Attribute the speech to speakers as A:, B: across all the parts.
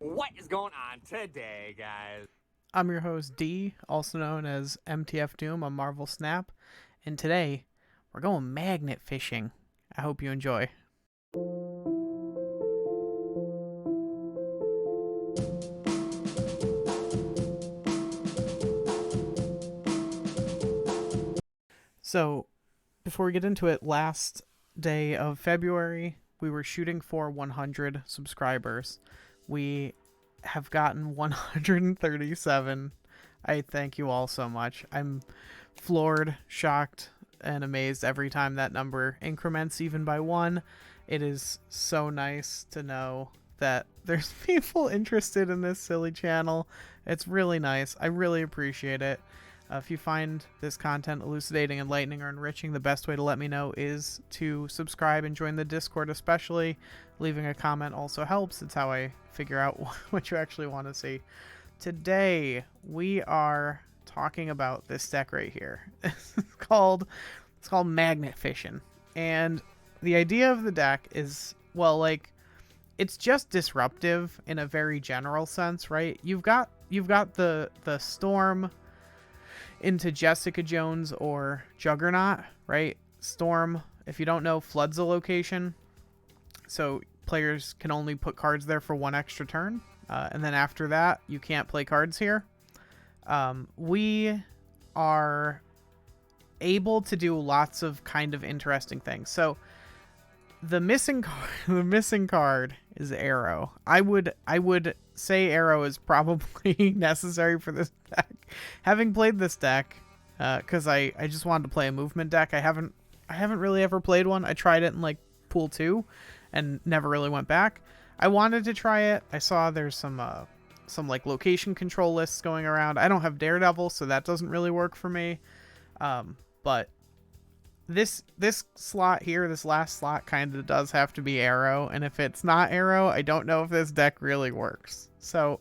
A: What is going on today, guys?
B: I'm your host D, also known as MTF Doom on Marvel Snap, and today we're going magnet fishing. I hope you enjoy. So, before we get into it, last day of February, we were shooting for 100 subscribers. We have gotten 137. I thank you all so much. I'm floored, shocked, and amazed every time that number increments, even by one. It is so nice to know that there's people interested in this silly channel. It's really nice. I really appreciate it. If you find this content elucidating, enlightening, or enriching, the best way to let me know is to subscribe and join the Discord, especially. Leaving a comment also helps. It's how I figure out what you actually want to see. Today, we are talking about this deck right here. it's called Magnet Fishing. And the idea of the deck is, well, like, it's just disruptive in a very general sense, right? You've got the Storm into Jessica Jones or Juggernaut, right? Storm, if you don't know, floods a location, so players can only put cards there for one extra turn, and then after that, you can't play cards here. We are able to do lots of kind of interesting things. So the missing card is Aero. I would say Aero is probably necessary for this deck. Having played this deck, because I just wanted to play a movement deck. I haven't really ever played one. I tried it in like pool 2 and never really went back. I wanted to try it. I saw there's some like location control lists going around. I don't have Daredevil, so that doesn't really work for me. But this slot here, this last slot, kind of does have to be Aero, and if it's not Aero, I don't know if this deck really works. So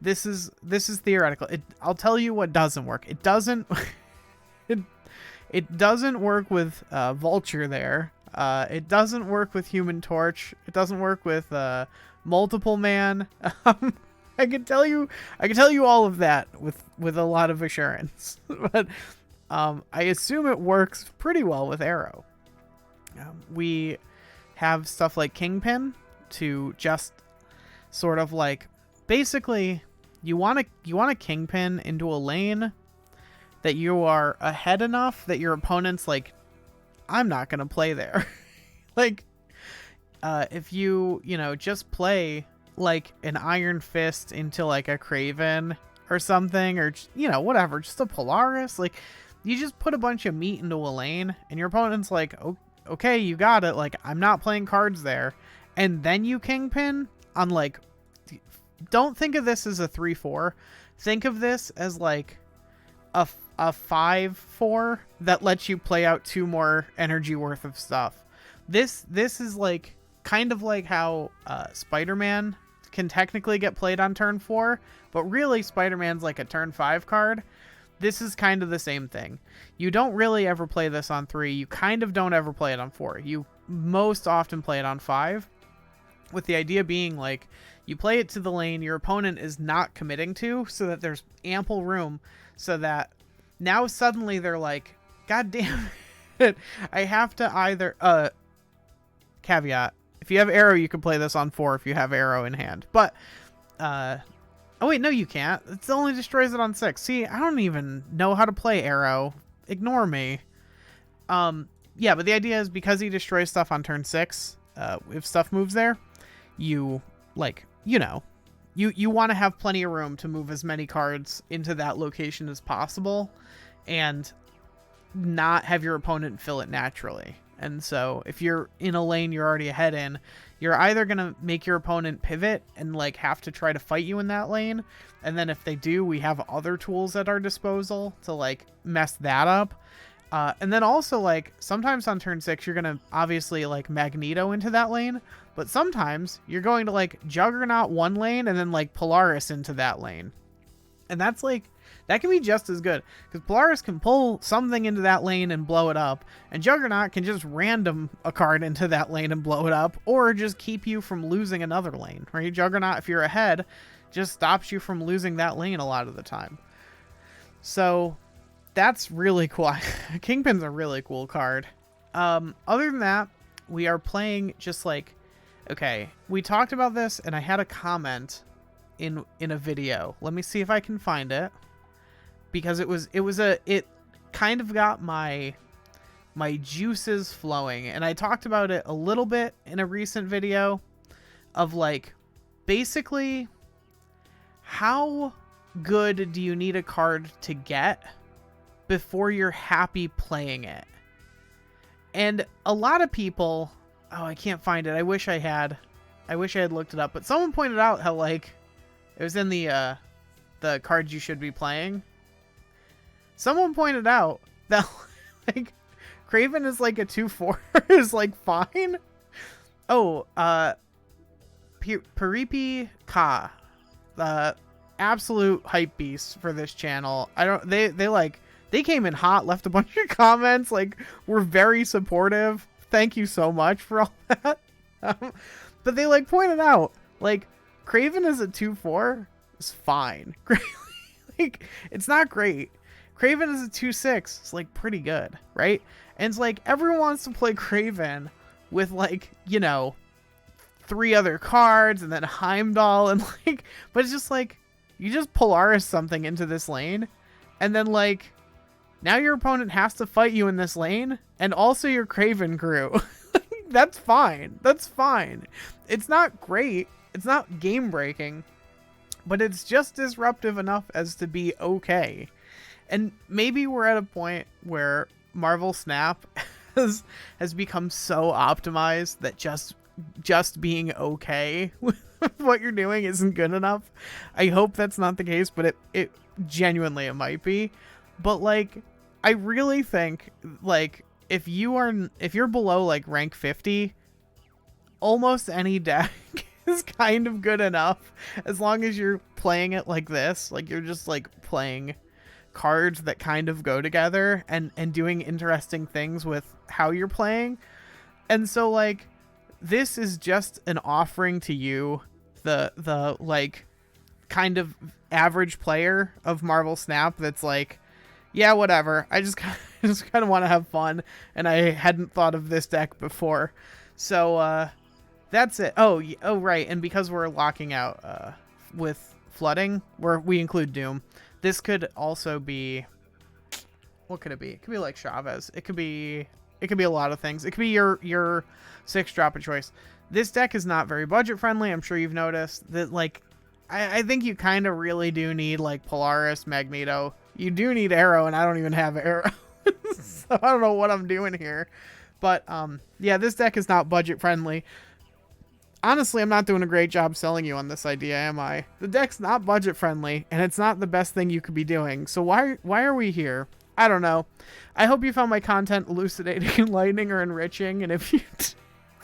B: this is theoretical. I'll tell you what doesn't work. It doesn't it doesn't work with Vulture there. It doesn't work with Human Torch. It doesn't work with Multiple Man. I can tell you all of that with a lot of assurance, but I assume it works pretty well with Aero. We have stuff like Kingpin to just sort of like, basically, you want to Kingpin into a lane that you are ahead enough that your opponent's like, I'm not gonna play there. Like, if you just play like an Iron Fist into like a Craven or something, or whatever, just a Polaris, like, you just put a bunch of meat into a lane and your opponent's like, oh, okay, you got it, like, I'm not playing cards there, and then you Kingpin on, like, don't think of this as a 3-4. Think of this as like a 5-4 that lets you play out 2 more energy worth of stuff. This is like kind of like how Spider-Man can technically get played on turn 4, but really Spider-Man's like a turn 5 card. This is kind of the same thing. You don't really ever play this on 3. You kind of don't ever play it on 4. You most often play it on 5, with the idea being like, you play it to the lane your opponent is not committing to, so that there's ample room, so that now suddenly they're like, God damn it, I have to either caveat, if you have Aero, you can play this on 4 if you have Aero in hand. But oh wait, no, you can't. It only destroys it on 6. See, I don't even know how to play Aero. Ignore me. Yeah, but the idea is, because he destroys stuff on turn 6, if stuff moves there, you, like, you want to have plenty of room to move as many cards into that location as possible and not have your opponent fill it naturally. And so if you're in a lane you're already ahead in, you're either going to make your opponent pivot and like have to try to fight you in that lane, and then if they do, we have other tools at our disposal to like mess that up. And then also, like, sometimes on turn 6 you're going to obviously like Magneto into that lane, but sometimes you're going to like Juggernaut one lane and then like Polaris into that lane. And that's like, That can be just as good, because Polaris can pull something into that lane and blow it up, and Juggernaut can just random a card into that lane and blow it up, or just keep you from losing another lane, right? Juggernaut, if you're ahead, just stops you from losing that lane a lot of the time. So that's really cool. Kingpin's a really cool card. Other than that, we are playing just like, okay, we talked about this and I had a comment in a video. Let me see if I can find it, because it kind of got my juices flowing, and I talked about it a little bit in a recent video of like, basically, how good do you need a card to get before you're happy playing it? And a lot of people, oh, I can't find it. I wish I had looked it up, but someone pointed out how like it was in the cards you should be playing. Someone pointed out that like Craven is like a 2/4 is like fine. Oh, Paripi Ka, the absolute hype beast for this channel. They came in hot, left a bunch of comments, like, were very supportive. Thank you so much for all that. But they, like, pointed out, like, Craven is a 2/4 is fine. Like, it's not great. Craven is a 2/6. It's, like, pretty good, right? And it's, like, everyone wants to play Craven with, like, you know, 3 other cards and then Heimdall and, like, but it's just, like, you just Polaris something into this lane, and then, like, now your opponent has to fight you in this lane, and also your Craven crew. That's fine. That's fine. It's not great. It's not game-breaking, but it's just disruptive enough as to be okay. And maybe we're at a point where Marvel Snap has become so optimized that just being okay with what you're doing isn't good enough. I hope that's not the case, but it genuinely it might be. But like, I really think like if you're below like rank 50, almost any deck is kind of good enough, as long as you're playing it like this, like you're just like playing cards that kind of go together and doing interesting things with how you're playing. And so like, this is just an offering to you, the like kind of average player of Marvel Snap that's like, yeah, whatever, I just kind of want to have fun, and I hadn't thought of this deck before. So that's it. Oh right, and because we're locking out with flooding, we include Doom, this could also be, what could it be? It could be like Chavez. It could be a lot of things. It could be your 6-drop of choice. This deck is not very budget friendly. I'm sure you've noticed that. Like, I think you kind of really do need like Polaris, Magneto. You do need Aero, and I don't even have Aero. So I don't know what I'm doing here. But yeah, this deck is not budget friendly. Honestly, I'm not doing a great job selling you on this idea, am I? The deck's not budget friendly, and it's not the best thing you could be doing. So why are we here? I don't know. I hope you found my content elucidating, enlightening, or enriching. And if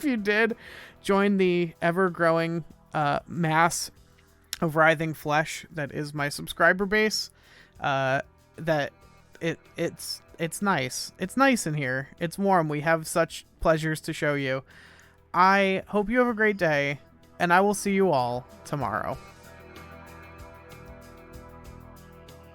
B: you did, join the ever-growing mass of writhing flesh that is my subscriber base. It's nice. It's nice in here. It's warm. We have such pleasures to show you. I hope you have a great day, and I will see you all tomorrow.